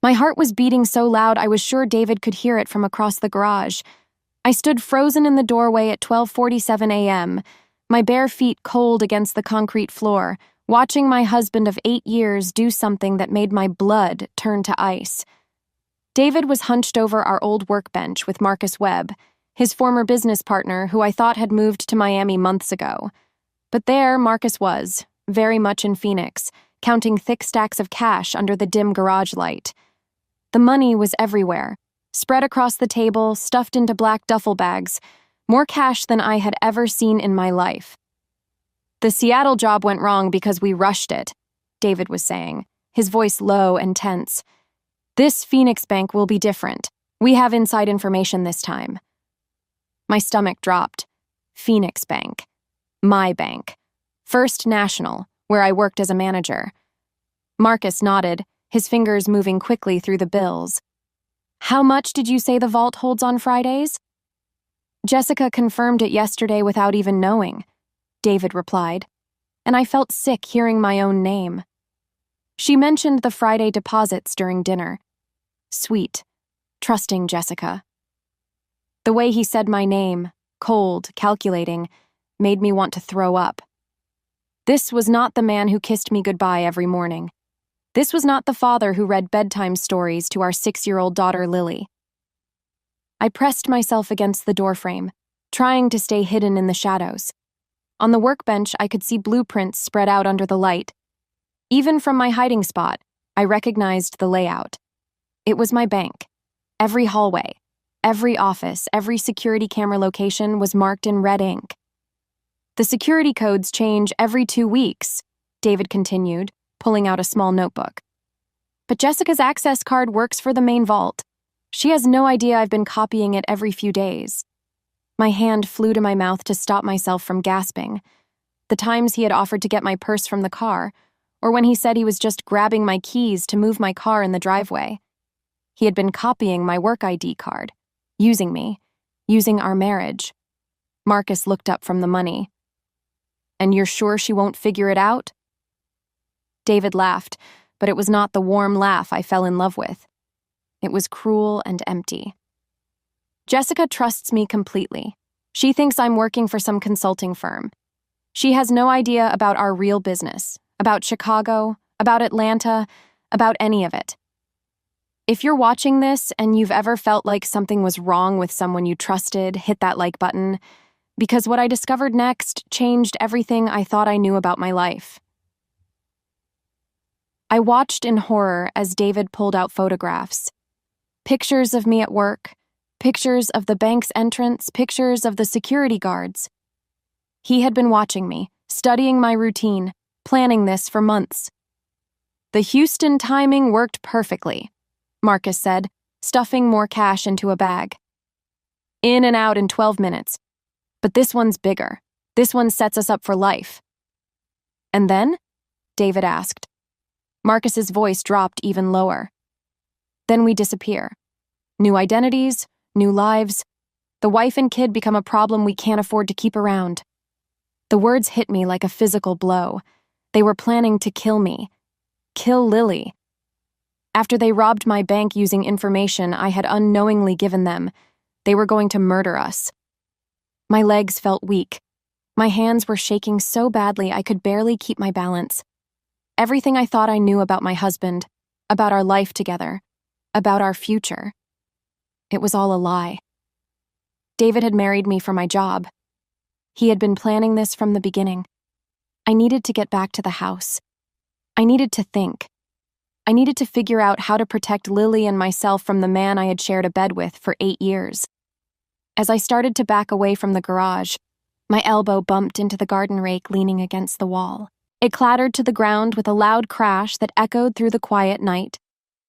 My heart was beating so loud I was sure David could hear it from across the garage. I stood frozen in the doorway at 12:47 a.m., my bare feet cold against the concrete floor, watching my husband of 8 years do something that made my blood turn to ice. David was hunched over our old workbench with Marcus Webb, his former business partner who I thought had moved to Miami months ago. But there Marcus was, very much in Phoenix, counting thick stacks of cash under the dim garage light. The money was everywhere, spread across the table, stuffed into black duffel bags, more cash than I had ever seen in my life. "The Seattle job went wrong because we rushed it," David was saying, his voice low and tense. "This Phoenix bank will be different. We have inside information this time." My stomach dropped. Phoenix Bank. My bank. First National, where I worked as a manager. Marcus nodded, his fingers moving quickly through the bills. "How much did you say the vault holds on Fridays?" "Jessica confirmed it yesterday without even knowing," David replied, and I felt sick hearing my own name. She mentioned the Friday deposits during dinner. Sweet, trusting Jessica. The way he said my name, cold, calculating, made me want to throw up. This was not the man who kissed me goodbye every morning. This was not the father who read bedtime stories to our 6-year-old daughter Lily. I pressed myself against the doorframe, trying to stay hidden in the shadows. On the workbench, I could see blueprints spread out under the light. Even from my hiding spot, I recognized the layout. It was my bank. Every hallway, every office, every security camera location was marked in red ink. "The security codes change every 2 weeks," David continued, pulling out a small notebook. "But Jessica's access card works for the main vault. She has no idea I've been copying it every few days." My hand flew to my mouth to stop myself from gasping. The times he had offered to get my purse from the car, or when he said he was just grabbing my keys to move my car in the driveway. He had been copying my work ID card, using me, using our marriage. Marcus looked up from the money. "And you're sure she won't figure it out?" David laughed, but it was not the warm laugh I fell in love with. It was cruel and empty. "Jessica trusts me completely. She thinks I'm working for some consulting firm. She has no idea about our real business, about Chicago, about Atlanta, about any of it. If you're watching this and you've ever felt like something was wrong with someone you trusted, hit that like button, because what I discovered next changed everything I thought I knew about my life." I watched in horror as David pulled out photographs. Pictures of me at work, pictures of the bank's entrance, pictures of the security guards. He had been watching me, studying my routine, planning this for months. "The Houston timing worked perfectly," Marcus said, stuffing more cash into a bag. "In and out in 12 minutes. But this one's bigger. This one sets us up for life." "And then?" David asked. Marcus's voice dropped even lower. "Then we disappear. New identities, new lives. The wife and kid become a problem we can't afford to keep around." The words hit me like a physical blow. They were planning to kill me. Kill Lily. After they robbed my bank using information I had unknowingly given them, they were going to murder us. My legs felt weak. My hands were shaking so badly I could barely keep my balance. Everything I thought I knew about my husband, about our life together, about our future. It was all a lie. David had married me for my job. He had been planning this from the beginning. I needed to get back to the house. I needed to think. I needed to figure out how to protect Lily and myself from the man I had shared a bed with for 8 years. As I started to back away from the garage, my elbow bumped into the garden rake leaning against the wall. It clattered to the ground with a loud crash that echoed through the quiet night.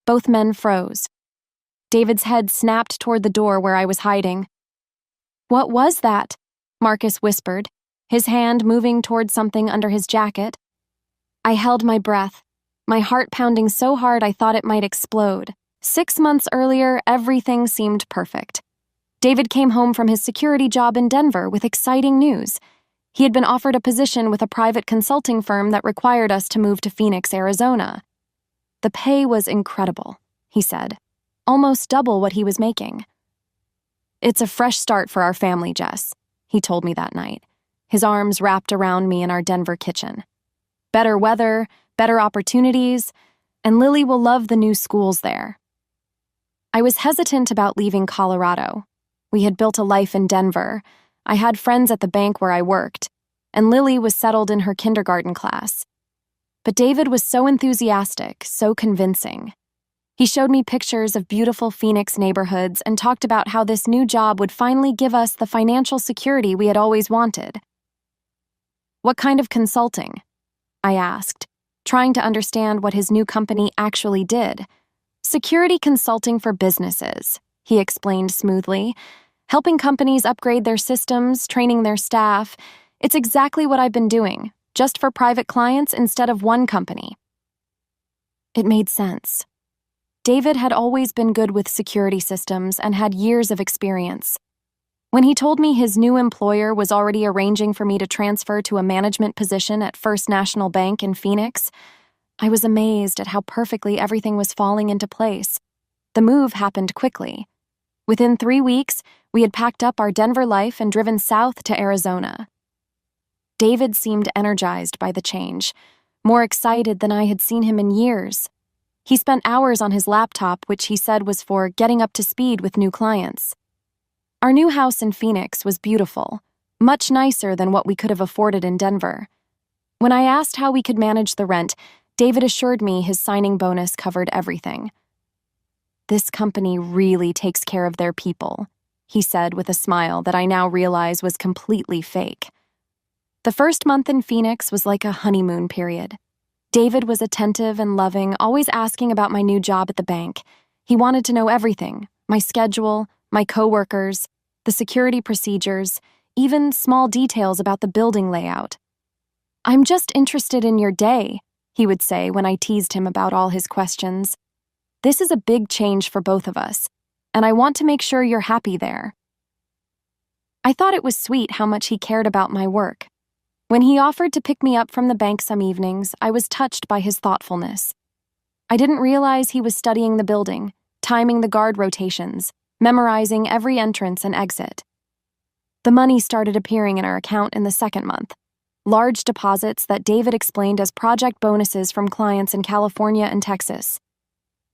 Both men froze. David's head snapped toward the door where I was hiding. "What was that?" Marcus whispered, his hand moving toward something under his jacket. I held my breath, my heart pounding so hard I thought it might explode. 6 months earlier, everything seemed perfect. David came home from his security job in Denver with exciting news. He had been offered a position with a private consulting firm that required us to move to Phoenix, Arizona. The pay was incredible. he said, almost double what he was making. It's a fresh start for our family, Jess, he told me that night, his arms wrapped around me in our Denver kitchen. Better weather, better opportunities, and Lily will love the new schools there. I was hesitant about leaving Colorado. We had built a life in Denver. I had friends at the bank where I worked, and Lily was settled in her kindergarten class. But David was so enthusiastic, so convincing. He showed me pictures of beautiful Phoenix neighborhoods and talked about how this new job would finally give us the financial security we had always wanted. What kind of consulting? I asked, trying to understand what his new company actually did. Security consulting for businesses, he explained smoothly, helping companies upgrade their systems, training their staff. It's exactly what I've been doing, just for private clients instead of one company. It made sense. David had always been good with security systems and had years of experience. When he told me his new employer was already arranging for me to transfer to a management position at First National Bank in Phoenix, I was amazed at how perfectly everything was falling into place. The move happened quickly. Within 3 weeks, we had packed up our Denver life and driven south to Arizona. David seemed energized by the change, more excited than I had seen him in years. He spent hours on his laptop, which he said was for getting up to speed with new clients. Our new house in Phoenix was beautiful, much nicer than what we could have afforded in Denver. When I asked how we could manage the rent, David assured me his signing bonus covered everything. This company really takes care of their people, he said with a smile that I now realize was completely fake. The first month in Phoenix was like a honeymoon period. David was attentive and loving, always asking about my new job at the bank. He wanted to know everything, my schedule, my coworkers, the security procedures, even small details about the building layout. I'm just interested in your day, he would say when I teased him about all his questions. This is a big change for both of us, and I want to make sure you're happy there. I thought it was sweet how much he cared about my work. When he offered to pick me up from the bank some evenings, I was touched by his thoughtfulness. I didn't realize he was studying the building, timing the guard rotations, memorizing every entrance and exit. The money started appearing in our account in the second month, large deposits that David explained as project bonuses from clients in California and Texas.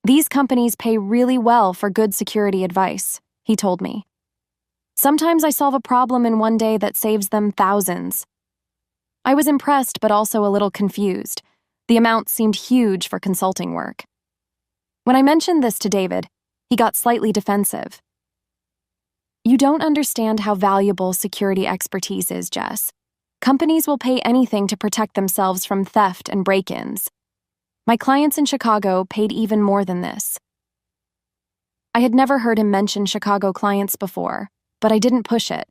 These companies pay really well for good security advice, he told me. Sometimes I solve a problem in one day that saves them thousands. I was impressed but also a little confused. The amount seemed huge for consulting work. When I mentioned this to David, he got slightly defensive. You don't understand how valuable security expertise is, Jess. Companies will pay anything to protect themselves from theft and break-ins. My clients in Chicago paid even more than this. I had never heard him mention Chicago clients before, but I didn't push it.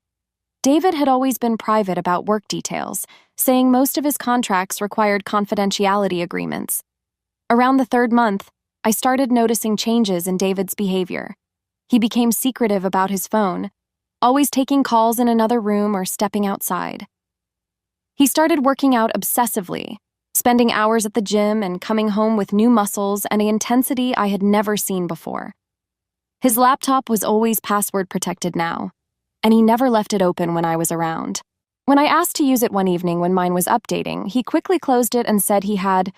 David had always been private about work details, saying most of his contracts required confidentiality agreements. Around the third month, I started noticing changes in David's behavior. He became secretive about his phone, always taking calls in another room or stepping outside. He started working out obsessively, spending hours at the gym and coming home with new muscles and an intensity I had never seen before. His laptop was always password protected now, and he never left it open when I was around. When I asked to use it one evening when mine was updating, he quickly closed it and said he had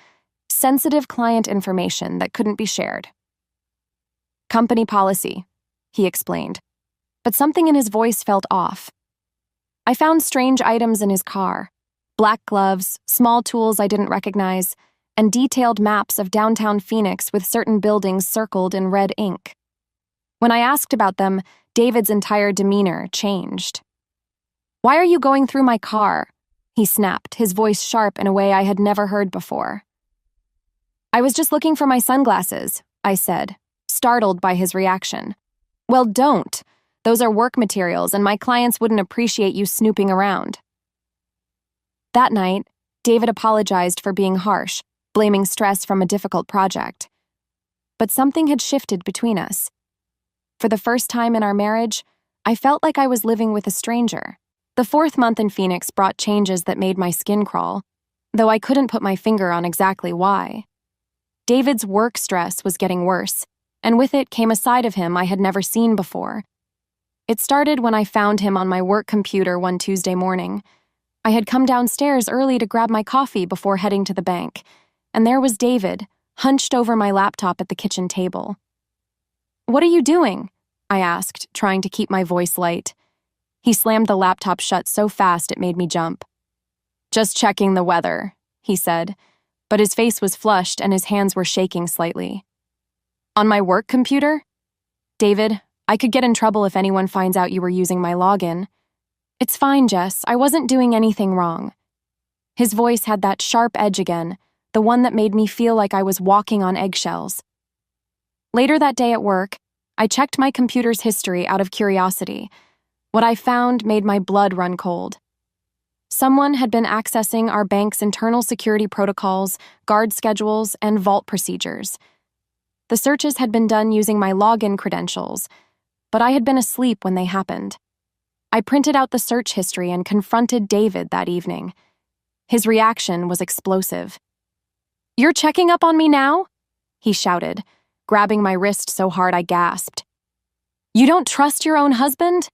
sensitive client information that couldn't be shared. Company policy, he explained, but something in his voice felt off. I found strange items in his car, black gloves, small tools I didn't recognize, and detailed maps of downtown Phoenix with certain buildings circled in red ink. When I asked about them, David's entire demeanor changed. Why are you going through my car? He snapped, his voice sharp in a way I had never heard before. I was just looking for my sunglasses, I said, startled by his reaction. Well, don't. Those are work materials, and my clients wouldn't appreciate you snooping around. That night, David apologized for being harsh, blaming stress from a difficult project. But something had shifted between us. For the first time in our marriage, I felt like I was living with a stranger. The fourth month in Phoenix brought changes that made my skin crawl, though I couldn't put my finger on exactly why. David's work stress was getting worse. and with it came a side of him I had never seen before. It started when I found him on my work computer one Tuesday morning. I had come downstairs early to grab my coffee before heading to the bank, and there was David, hunched over my laptop at the kitchen table. "What are you doing?" I asked, trying to keep my voice light. He slammed the laptop shut so fast it made me jump. "Just checking the weather," he said, but his face was flushed and his hands were shaking slightly. "On my work computer? David, I could get in trouble if anyone finds out you were using my login." "It's fine, Jess. I wasn't doing anything wrong." His voice had that sharp edge again, the one that made me feel like I was walking on eggshells. Later that day at work, I checked my computer's history out of curiosity. What I found made my blood run cold. Someone had been accessing our bank's internal security protocols, guard schedules, and vault procedures. The searches had been done using my login credentials, but I had been asleep when they happened. I printed out the search history and confronted David that evening. His reaction was explosive. "You're checking up on me now?" he shouted, grabbing my wrist so hard I gasped. "You don't trust your own husband?"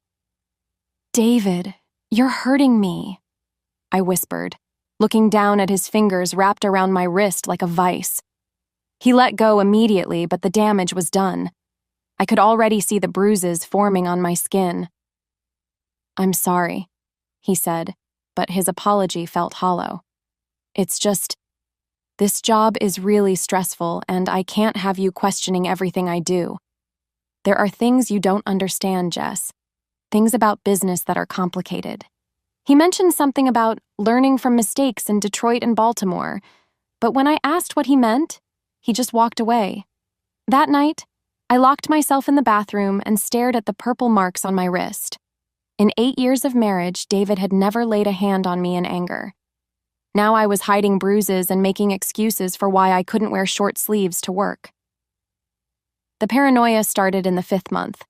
"David, you're hurting me," I whispered, looking down at his fingers wrapped around my wrist like a vice. He let go immediately, but the damage was done. I could already see the bruises forming on my skin. "I'm sorry," he said, but his apology felt hollow. "It's just, this job is really stressful, and I can't have you questioning everything I do. There are things you don't understand, Jess. Things about business that are complicated." He mentioned something about learning from mistakes in Detroit and Baltimore, but when I asked what he meant, he just walked away. That night, I locked myself in the bathroom and stared at the purple marks on my wrist. In 8 years of marriage, David had never laid a hand on me in anger. Now I was hiding bruises and making excuses for why I couldn't wear short sleeves to work. The paranoia started in the 5th month.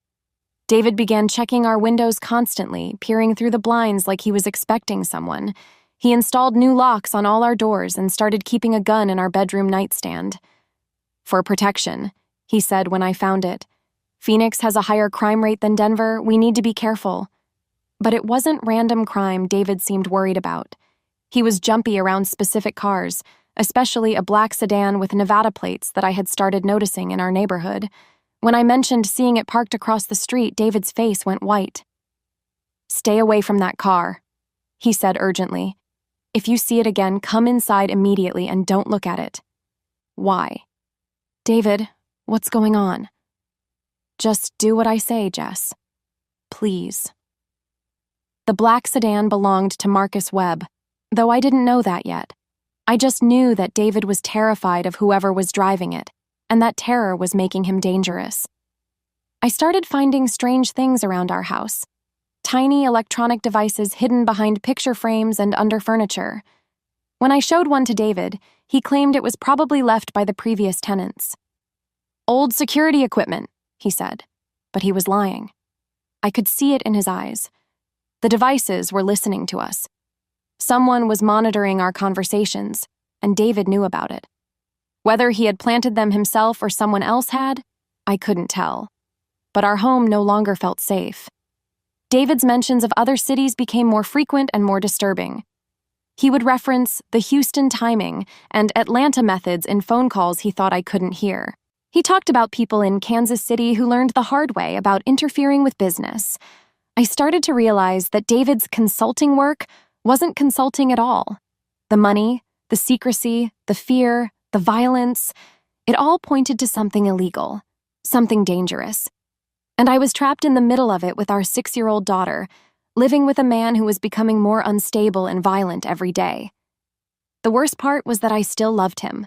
David began checking our windows constantly, peering through the blinds like he was expecting someone. He installed new locks on all our doors and started keeping a gun in our bedroom nightstand. "For protection," he said when I found it. "Phoenix has a higher crime rate than Denver. We need to be careful." But it wasn't random crime David seemed worried about. He was jumpy around specific cars, especially a black sedan with Nevada plates that I had started noticing in our neighborhood. When I mentioned seeing it parked across the street, David's face went white. "Stay away from that car," he said urgently. "If you see it again, come inside immediately and don't look at it." "Why?" "David, what's going on?" "Just do what I say, Jess. Please." The black sedan belonged to Marcus Webb, though I didn't know that yet. I just knew that David was terrified of whoever was driving it, and that terror was making him dangerous. I started finding strange things around our house. Tiny electronic devices hidden behind picture frames and under furniture. When I showed one to David, he claimed it was probably left by the previous tenants. "Old security equipment," he said, but he was lying. I could see it in his eyes. The devices were listening to us. Someone was monitoring our conversations, and David knew about it. Whether he had planted them himself or someone else had, I couldn't tell. But our home no longer felt safe. David's mentions of other cities became more frequent and more disturbing. He would reference the Houston timing and Atlanta methods in phone calls he thought I couldn't hear. He talked about people in Kansas City who learned the hard way about interfering with business. I started to realize that David's consulting work wasn't consulting at all. The money, the secrecy, the fear, the violence, it all pointed to something illegal, something dangerous. And I was trapped in the middle of it with our 6-year-old daughter, living with a man who was becoming more unstable and violent every day. The worst part was that I still loved him.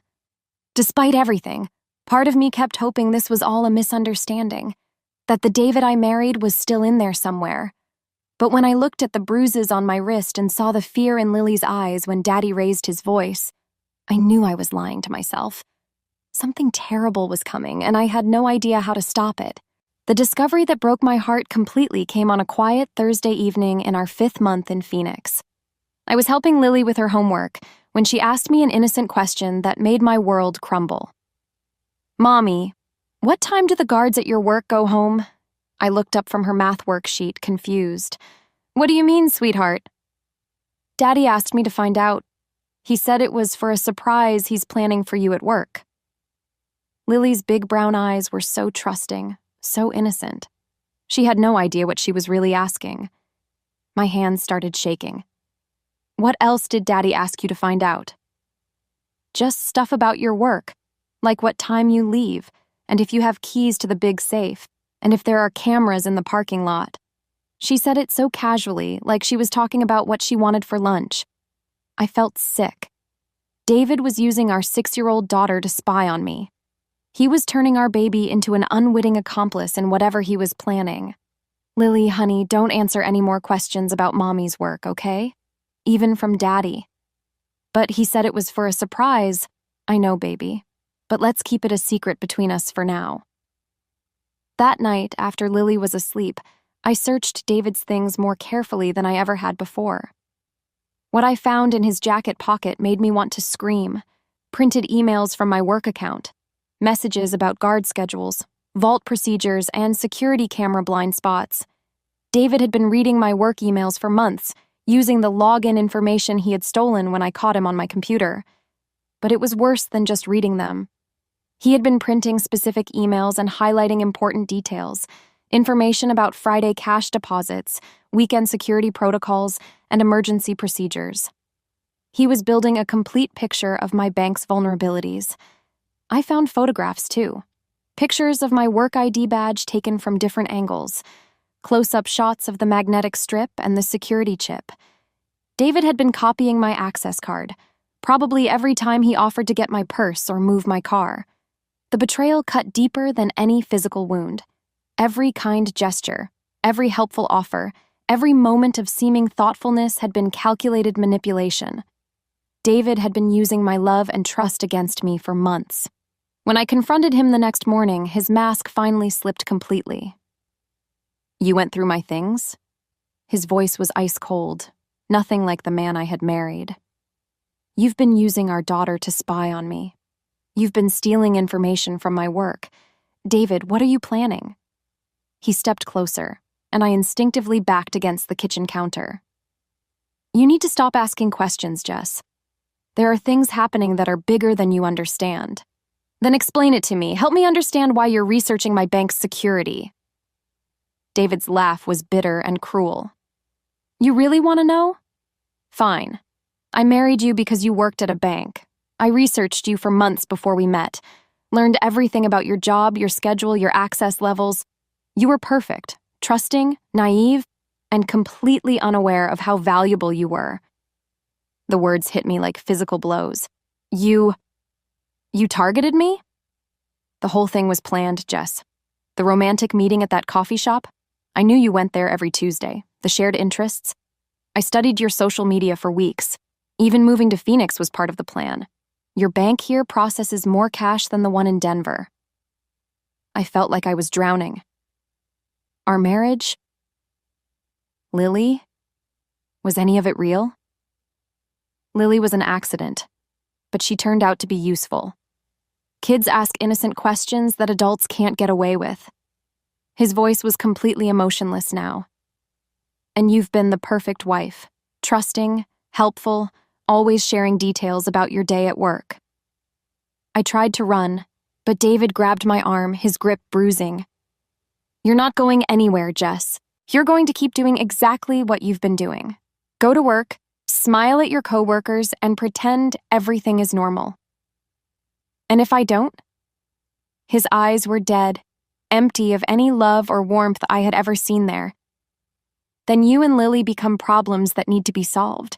Despite everything, part of me kept hoping this was all a misunderstanding, that the David I married was still in there somewhere. But when I looked at the bruises on my wrist and saw the fear in Lily's eyes when Daddy raised his voice, I knew I was lying to myself. Something terrible was coming, and I had no idea how to stop it. The discovery that broke my heart completely came on a quiet Thursday evening in our 5th month in Phoenix. I was helping Lily with her homework when she asked me an innocent question that made my world crumble. "Mommy, What time do the guards at your work go home? I looked up from her math worksheet, confused. What do you mean, sweetheart? Daddy asked me to find out. He said it was for a surprise he's planning for you at work. Lily's big brown eyes were so trusting, so innocent. She had no idea what she was really asking. My hands started shaking. What else did Daddy ask you to find out? Just stuff about your work, like what time you leave, and if you have keys to the big safe, and if there are cameras in the parking lot. She said it so casually, like she was talking about what she wanted for lunch. I felt sick. David was using our 6-year-old daughter to spy on me. He was turning our baby into an unwitting accomplice in whatever he was planning. Lily, honey, don't answer any more questions about Mommy's work, okay? Even from Daddy. But he said it was for a surprise. I know, baby. But let's keep it a secret between us for now. That night, after Lily was asleep, I searched David's things more carefully than I ever had before. What I found in his jacket pocket made me want to scream. Printed emails from my work account, messages about guard schedules, vault procedures, and security camera blind spots. David had been reading my work emails for months, using the login information he had stolen when I caught him on my computer. But it was worse than just reading them. He had been printing specific emails and highlighting important details, information about Friday cash deposits, weekend security protocols, and emergency procedures. He was building a complete picture of my bank's vulnerabilities. I found photographs, too. Pictures of my work ID badge taken from different angles, close-up shots of the magnetic strip and the security chip. David had been copying my access card, probably every time he offered to get my purse or move my car. The betrayal cut deeper than any physical wound. Every kind gesture, every helpful offer, every moment of seeming thoughtfulness had been calculated manipulation. David had been using my love and trust against me for months. When I confronted him the next morning, his mask finally slipped completely. You went through my things? His voice was ice cold, nothing like the man I had married. You've been using our daughter to spy on me. You've been stealing information from my work. David, what are you planning? He stepped closer, and I instinctively backed against the kitchen counter. You need to stop asking questions, Jess. There are things happening that are bigger than you understand. Then explain it to me. Help me understand why you're researching my bank's security. David's laugh was bitter and cruel. You really want to know? Fine. I married you because you worked at a bank. I researched you for months before we met, learned everything about your job, your schedule, your access levels. You were perfect, trusting, naive, and completely unaware of how valuable you were. The words hit me like physical blows. You targeted me? The whole thing was planned, Jess. The romantic meeting at that coffee shop? I knew you went there every Tuesday. The shared interests? I studied your social media for weeks. Even moving to Phoenix was part of the plan. Your bank here processes more cash than the one in Denver. I felt like I was drowning. Our marriage? Lily? Was any of it real? Lily was an accident, but she turned out to be useful. Kids ask innocent questions that adults can't get away with. His voice was completely emotionless now. And you've been the perfect wife, trusting, helpful, always sharing details about your day at work. I tried to run, but David grabbed my arm, his grip bruising. You're not going anywhere, Jess. You're going to keep doing exactly what you've been doing. Go to work, smile at your coworkers, and pretend everything is normal. And if I don't? His eyes were dead, empty of any love or warmth I had ever seen there. Then you and Lily become problems that need to be solved.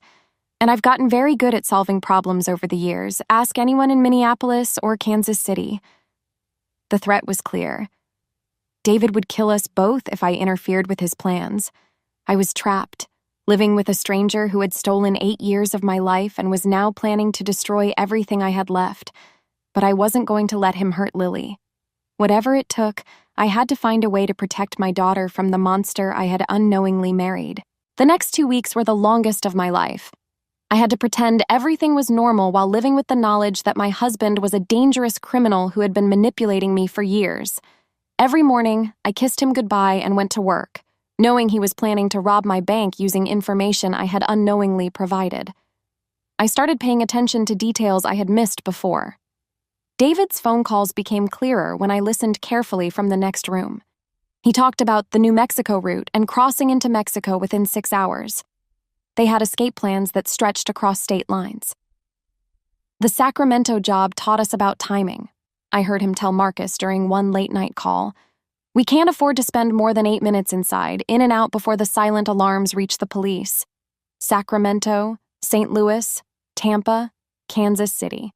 And I've gotten very good at solving problems over the years. Ask anyone in Minneapolis or Kansas City. The threat was clear. David would kill us both if I interfered with his plans. I was trapped, living with a stranger who had stolen 8 years of my life and was now planning to destroy everything I had left. But I wasn't going to let him hurt Lily. Whatever it took, I had to find a way to protect my daughter from the monster I had unknowingly married. The next 2 weeks were the longest of my life. I had to pretend everything was normal while living with the knowledge that my husband was a dangerous criminal who had been manipulating me for years. Every morning, I kissed him goodbye and went to work, knowing he was planning to rob my bank using information I had unknowingly provided. I started paying attention to details I had missed before. David's phone calls became clearer when I listened carefully from the next room. He talked about the New Mexico route and crossing into Mexico within 6 hours. They had escape plans that stretched across state lines. The Sacramento job taught us about timing, I heard him tell Marcus during one late-night call. We can't afford to spend more than 8 minutes inside, in and out before the silent alarms reach the police. Sacramento, St. Louis, Tampa, Kansas City.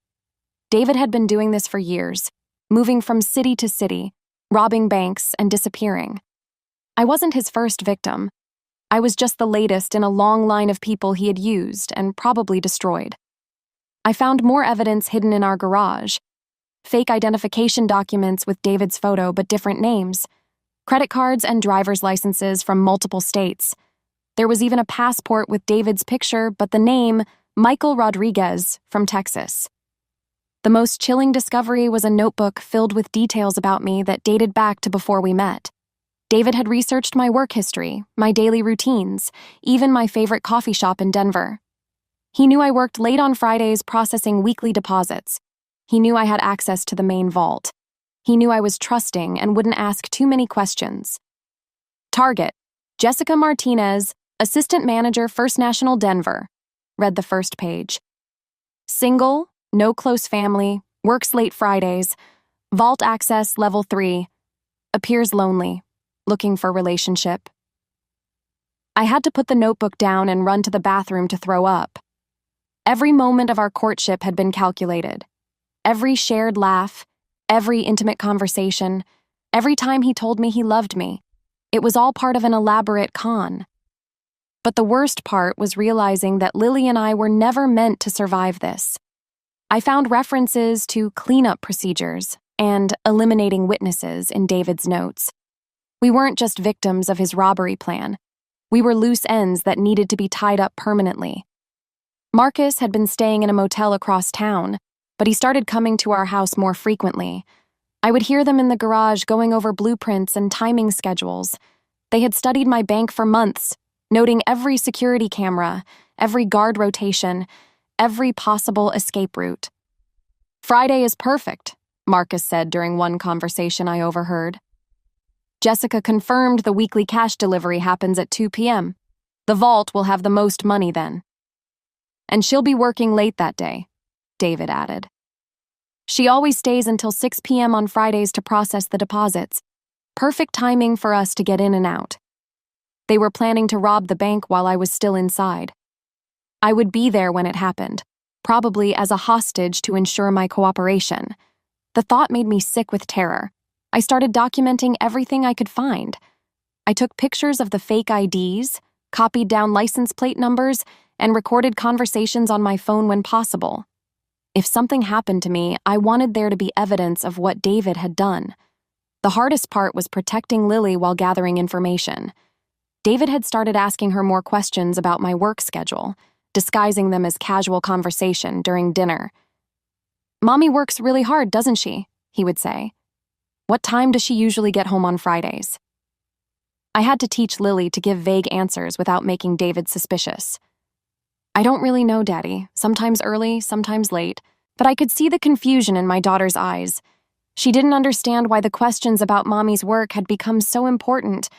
David had been doing this for years, moving from city to city, robbing banks and disappearing. I wasn't his first victim. I was just the latest in a long line of people he had used and probably destroyed. I found more evidence hidden in our garage. Fake identification documents with David's photo but different names, credit cards and driver's licenses from multiple states. There was even a passport with David's picture but the name Michael Rodriguez from Texas. The most chilling discovery was a notebook filled with details about me that dated back to before we met. David had researched my work history, my daily routines, even my favorite coffee shop in Denver. He knew I worked late on Fridays processing weekly deposits. He knew I had access to the main vault. He knew I was trusting and wouldn't ask too many questions. Target: Jessica Martinez, Assistant Manager, First National Denver, read the first page. Single, no close family, works late Fridays, vault access level 3, appears lonely, looking for relationship. I had to put the notebook down and run to the bathroom to throw up. Every moment of our courtship had been calculated. Every shared laugh, every intimate conversation, every time he told me he loved me. It was all part of an elaborate con. But the worst part was realizing that Lily and I were never meant to survive this. I found references to cleanup procedures and eliminating witnesses in David's notes. We weren't just victims of his robbery plan. We were loose ends that needed to be tied up permanently. Marcus had been staying in a motel across town, but he started coming to our house more frequently. I would hear them in the garage going over blueprints and timing schedules. They had studied my bank for months, noting every security camera, every guard rotation, every possible escape route. Friday is perfect, Marcus said during one conversation I overheard. Jessica confirmed the weekly cash delivery happens at 2 p.m. The vault will have the most money then. And she'll be working late that day, David added. She always stays until 6 p.m. on Fridays to process the deposits. Perfect timing for us to get in and out. They were planning to rob the bank while I was still inside. I would be there when it happened, probably as a hostage to ensure my cooperation. The thought made me sick with terror. I started documenting everything I could find. I took pictures of the fake IDs, copied down license plate numbers, and recorded conversations on my phone when possible. If something happened to me, I wanted there to be evidence of what David had done. The hardest part was protecting Lily while gathering information. David had started asking her more questions about my work schedule, disguising them as casual conversation during dinner. "Mommy works really hard, doesn't she?" he would say. "What time does she usually get home on Fridays?" I had to teach Lily to give vague answers without making David suspicious. "I don't really know, Daddy. Sometimes early, sometimes late." But I could see the confusion in my daughter's eyes. She didn't understand why the questions about Mommy's work had become so important,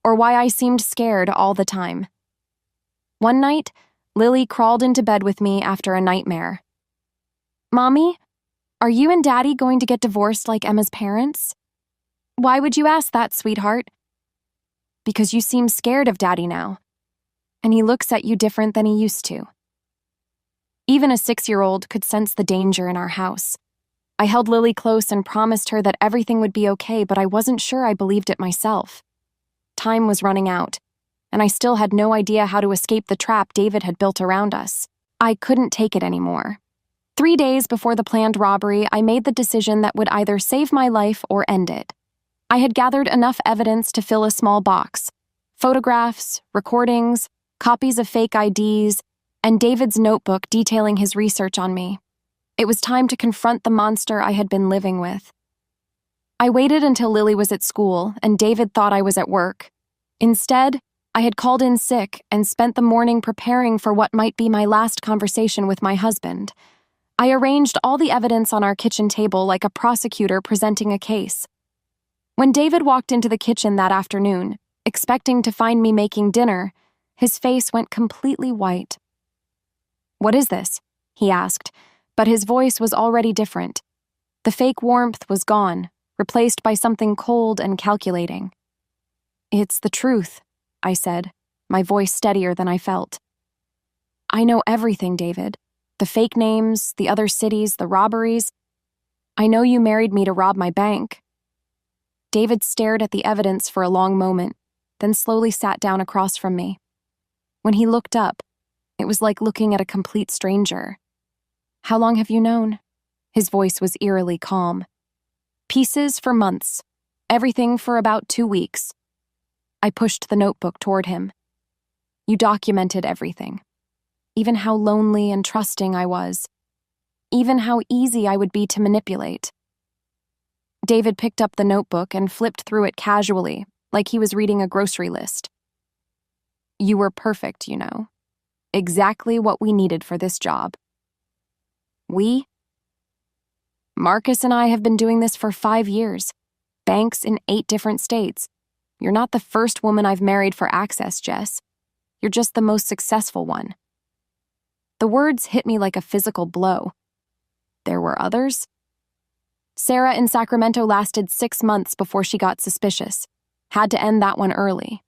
or why I seemed scared all the time. One night, Lily crawled into bed with me after a nightmare. "Mommy, are you and Daddy going to get divorced like Emma's parents?" "Why would you ask that, sweetheart?" "Because you seem scared of Daddy now, and he looks at you different than he used to." Even a 6-year-old could sense the danger in our house. I held Lily close and promised her that everything would be okay, but I wasn't sure I believed it myself. Time was running out, and I still had no idea how to escape the trap David had built around us. I couldn't take it anymore. 3 days before the planned robbery, I made the decision that would either save my life or end it. I had gathered enough evidence to fill a small box: photographs, recordings, copies of fake IDs, and David's notebook detailing his research on me. It was time to confront the monster I had been living with. I waited until Lily was at school, and David thought I was at work. Instead, I had called in sick and spent the morning preparing for what might be my last conversation with my husband. I arranged all the evidence on our kitchen table like a prosecutor presenting a case. When David walked into the kitchen that afternoon, expecting to find me making dinner, his face went completely white. "What is this?" he asked, but his voice was already different. The fake warmth was gone, replaced by something cold and calculating. "It's the truth," I said, my voice steadier than I felt. "I know everything, David. The fake names, the other cities, the robberies. I know you married me to rob my bank." David stared at the evidence for a long moment, then slowly sat down across from me. When he looked up, it was like looking at a complete stranger. "How long have you known?" His voice was eerily calm. "Pieces for months. Everything for about 2 weeks." I pushed the notebook toward him. "You documented everything. Even how lonely and trusting I was. Even how easy I would be to manipulate." David picked up the notebook and flipped through it casually, like he was reading a grocery list. "You were perfect, you know. Exactly what we needed for this job." "We?" "Marcus and I have been doing this for 5 years. Banks in 8 different states. You're not the first woman I've married for access, Jess. You're just the most successful one." The words hit me like a physical blow. There were others? Sarah in Sacramento lasted 6 months before she got suspicious. Had to end that one early.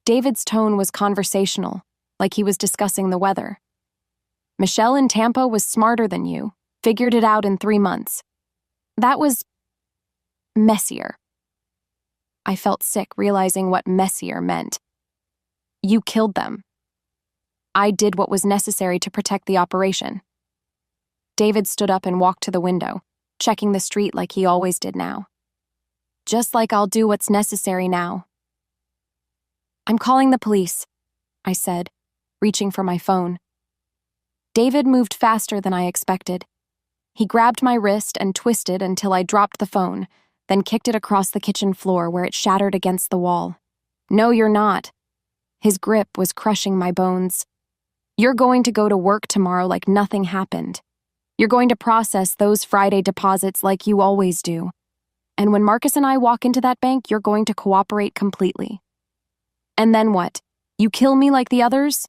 David's tone was conversational, like he was discussing the weather. "Michelle in Tampa was smarter than you, figured it out in 3 months. That was messier." I felt sick realizing what messier meant. "You killed them." "I did what was necessary to protect the operation." David stood up and walked to the window, checking the street like he always did now. "Just like I'll do what's necessary now." "I'm calling the police," I said, reaching for my phone. David moved faster than I expected. He grabbed my wrist and twisted until I dropped the phone, then kicked it across the kitchen floor where it shattered against the wall. "No, you're not." His grip was crushing my bones. "You're going to go to work tomorrow like nothing happened. You're going to process those Friday deposits like you always do. And when Marcus and I walk into that bank, you're going to cooperate completely." "And then what? You kill me like the others?"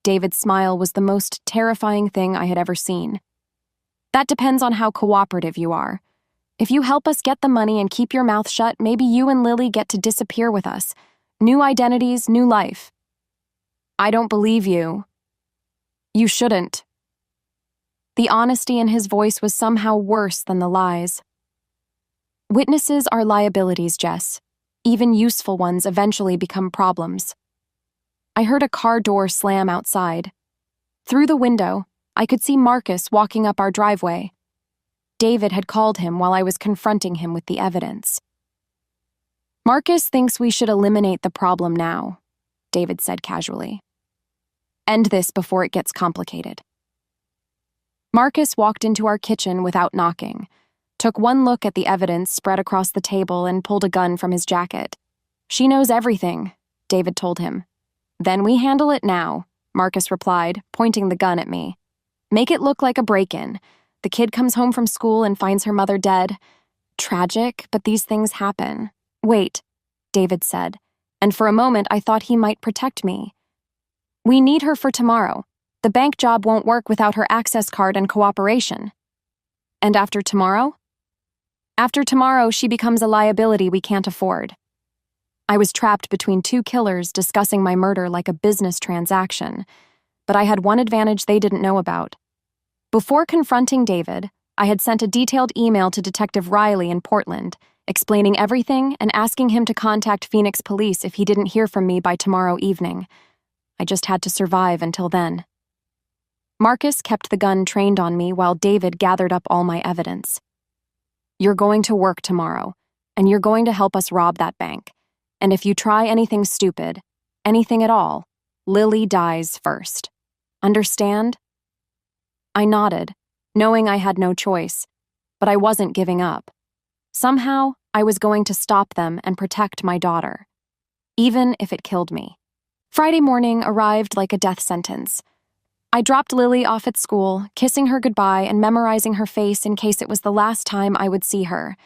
David's smile was the most terrifying thing I had ever seen. "That depends on how cooperative you are. If you help us get the money and keep your mouth shut, maybe you and Lily get to disappear with us. New identities, new life." "I don't believe you." "You shouldn't." The honesty in his voice was somehow worse than the lies. "Witnesses are liabilities, Jess. Even useful ones eventually become problems." I heard a car door slam outside. Through the window, I could see Marcus walking up our driveway. David had called him while I was confronting him with the evidence. "Marcus thinks we should eliminate the problem now," David said casually. "End this before it gets complicated." Marcus walked into our kitchen without knocking, took one look at the evidence spread across the table and pulled a gun from his jacket. "She knows everything," David told him. "Then we handle it now," Marcus replied, pointing the gun at me. "Make it look like a break-in. The kid comes home from school and finds her mother dead. Tragic, but these things happen." "Wait," David said, and for a moment I thought he might protect me. "We need her for tomorrow. The bank job won't work without her access card and cooperation." "And after tomorrow?" "After tomorrow, she becomes a liability we can't afford." I was trapped between 2 killers discussing my murder like a business transaction, but I had one advantage they didn't know about. Before confronting David, I had sent a detailed email to Detective Riley in Portland, explaining everything and asking him to contact Phoenix police if he didn't hear from me by tomorrow evening. I just had to survive until then. Marcus kept the gun trained on me while David gathered up all my evidence. "You're going to work tomorrow, and you're going to help us rob that bank. And if you try anything stupid, anything at all, Lily dies first." Understand? I nodded, knowing I had no choice, but I wasn't giving up. Somehow, I was going to stop them and protect my daughter, even if it killed me. Friday morning arrived like a death sentence. I dropped Lily off at school, kissing her goodbye and memorizing her face in case it was the last time I would see her.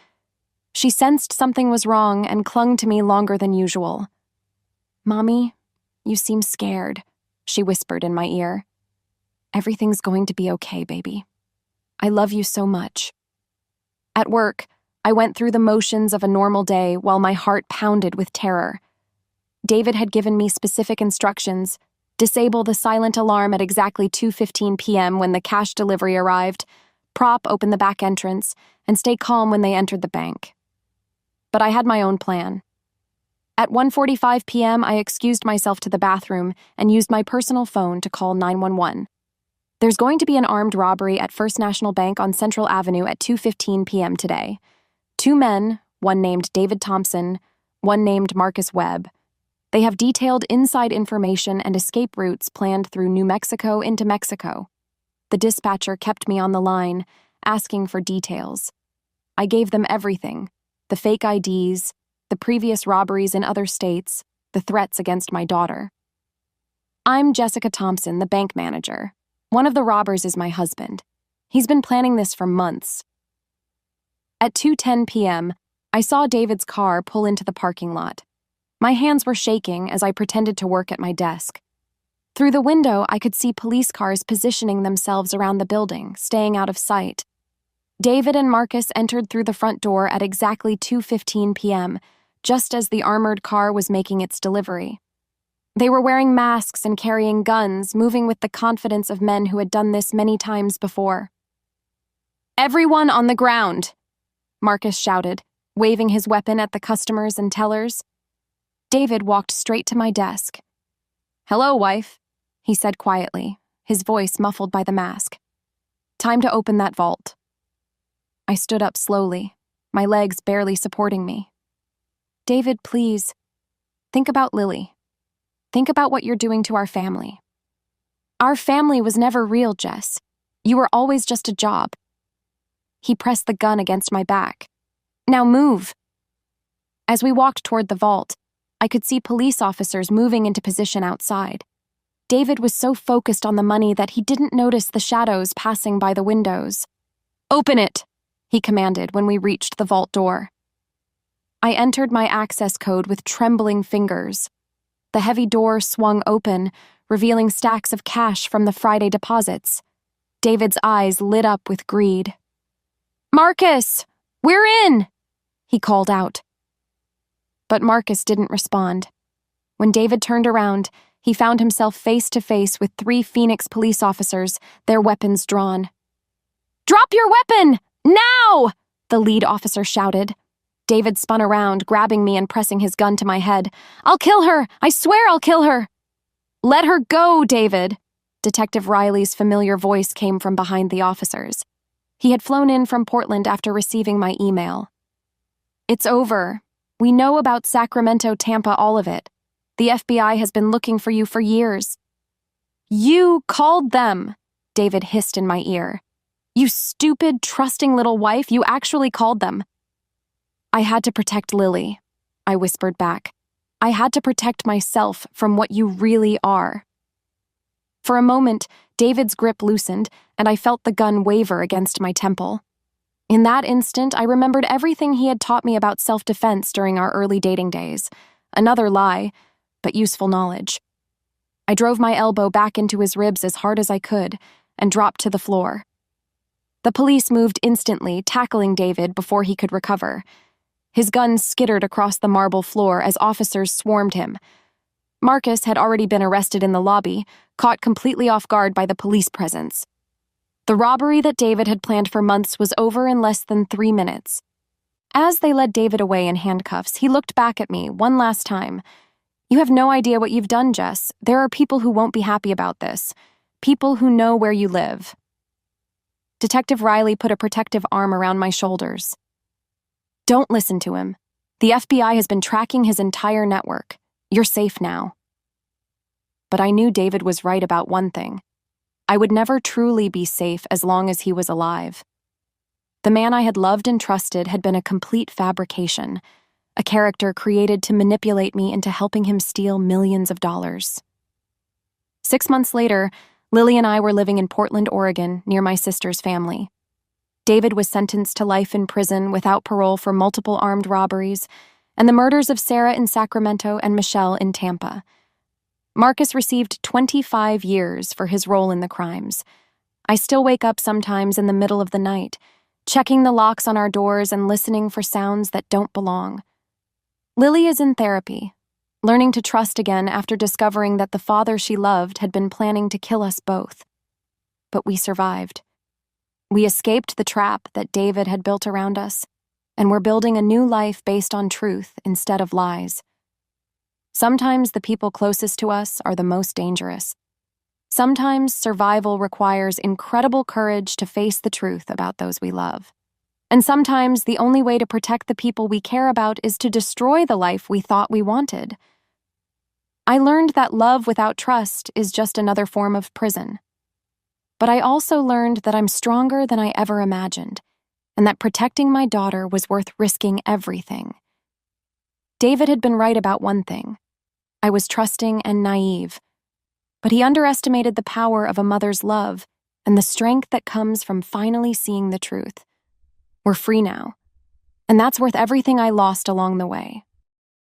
She sensed something was wrong and clung to me longer than usual. "Mommy, you seem scared," she whispered in my ear. "Everything's going to be okay, baby. I love you so much." At work, I went through the motions of a normal day while my heart pounded with terror. David had given me specific instructions: disable the silent alarm at exactly 2:15 p.m. when the cash delivery arrived, prop open the back entrance, and stay calm when they entered the bank. But I had my own plan. At 1:45 p.m., I excused myself to the bathroom and used my personal phone to call 911. There's going to be an armed robbery at First National Bank on Central Avenue at 2:15 p.m. today. 2 men, one named David Thompson, one named Marcus Webb. They have detailed inside information and escape routes planned through New Mexico into Mexico. The dispatcher kept me on the line, asking for details. I gave them everything: the fake IDs, the previous robberies in other states, the threats against my daughter. "I'm Jessica Thompson, the bank manager. One of the robbers is my husband. He's been planning this for months." At 2:10 p.m., I saw David's car pull into the parking lot. My hands were shaking as I pretended to work at my desk. Through the window, I could see police cars positioning themselves around the building, staying out of sight. David and Marcus entered through the front door at exactly 2:15 p.m., just as the armored car was making its delivery. They were wearing masks and carrying guns, moving with the confidence of men who had done this many times before. "Everyone on the ground!" Marcus shouted, waving his weapon at the customers and tellers. David walked straight to my desk. "Hello, wife," he said quietly, his voice muffled by the mask. "Time to open that vault." I stood up slowly, my legs barely supporting me. "David, please, think about Lily. Think about what you're doing to our family. Our family was never real, Jess. You were always just a job." He pressed the gun against my back. "Now move." As we walked toward the vault, I could see police officers moving into position outside. David was so focused on the money that he didn't notice the shadows passing by the windows. "Open it," he commanded when we reached the vault door. I entered my access code with trembling fingers. The heavy door swung open, revealing stacks of cash from the Friday deposits. David's eyes lit up with greed. "Marcus, we're in!" he called out. But Marcus didn't respond. When David turned around, he found himself face to face with 3 Phoenix police officers, their weapons drawn. "Drop your weapon! Now!" the lead officer shouted. David spun around, grabbing me and pressing his gun to my head. "I'll kill her! I swear I'll kill her!" "Let her go, David!" Detective Riley's familiar voice came from behind the officers. He had flown in from Portland after receiving my email. "It's over. We know about Sacramento, Tampa, all of it. The FBI has been looking for you for years." "You called them," David hissed in my ear. "You stupid, trusting little wife, you actually called them." "I had to protect Lily," I whispered back. "I had to protect myself from what you really are." For a moment, David's grip loosened, and I felt the gun waver against my temple. In that instant, I remembered everything he had taught me about self-defense during our early dating days. Another lie, but useful knowledge. I drove my elbow back into his ribs as hard as I could and dropped to the floor. The police moved instantly, tackling David before he could recover. His gun skittered across the marble floor as officers swarmed him. Marcus had already been arrested in the lobby, caught completely off guard by the police presence. The robbery that David had planned for months was over in less than 3 minutes. As they led David away in handcuffs, he looked back at me one last time. "You have no idea what you've done, Jess. There are people who won't be happy about this. People who know where you live." Detective Riley put a protective arm around my shoulders. "Don't listen to him. The FBI has been tracking his entire network. You're safe now." But I knew David was right about one thing. I would never truly be safe as long as he was alive. The man I had loved and trusted had been a complete fabrication, a character created to manipulate me into helping him steal millions of dollars. 6 months later, Lily and I were living in Portland, Oregon, near my sister's family. David was sentenced to life in prison without parole for multiple armed robberies and the murders of Sarah in Sacramento and Michelle in Tampa. Marcus received 25 years for his role in the crimes. I still wake up sometimes in the middle of the night, checking the locks on our doors and listening for sounds that don't belong. Lily is in therapy, learning to trust again after discovering that the father she loved had been planning to kill us both. But we survived. We escaped the trap that David had built around us, and we're building a new life based on truth instead of lies. Sometimes the people closest to us are the most dangerous. Sometimes survival requires incredible courage to face the truth about those we love. And sometimes the only way to protect the people we care about is to destroy the life we thought we wanted. I learned that love without trust is just another form of prison. But I also learned that I'm stronger than I ever imagined, and that protecting my daughter was worth risking everything. David had been right about one thing. I was trusting and naive, but he underestimated the power of a mother's love and the strength that comes from finally seeing the truth. We're free now, and that's worth everything I lost along the way.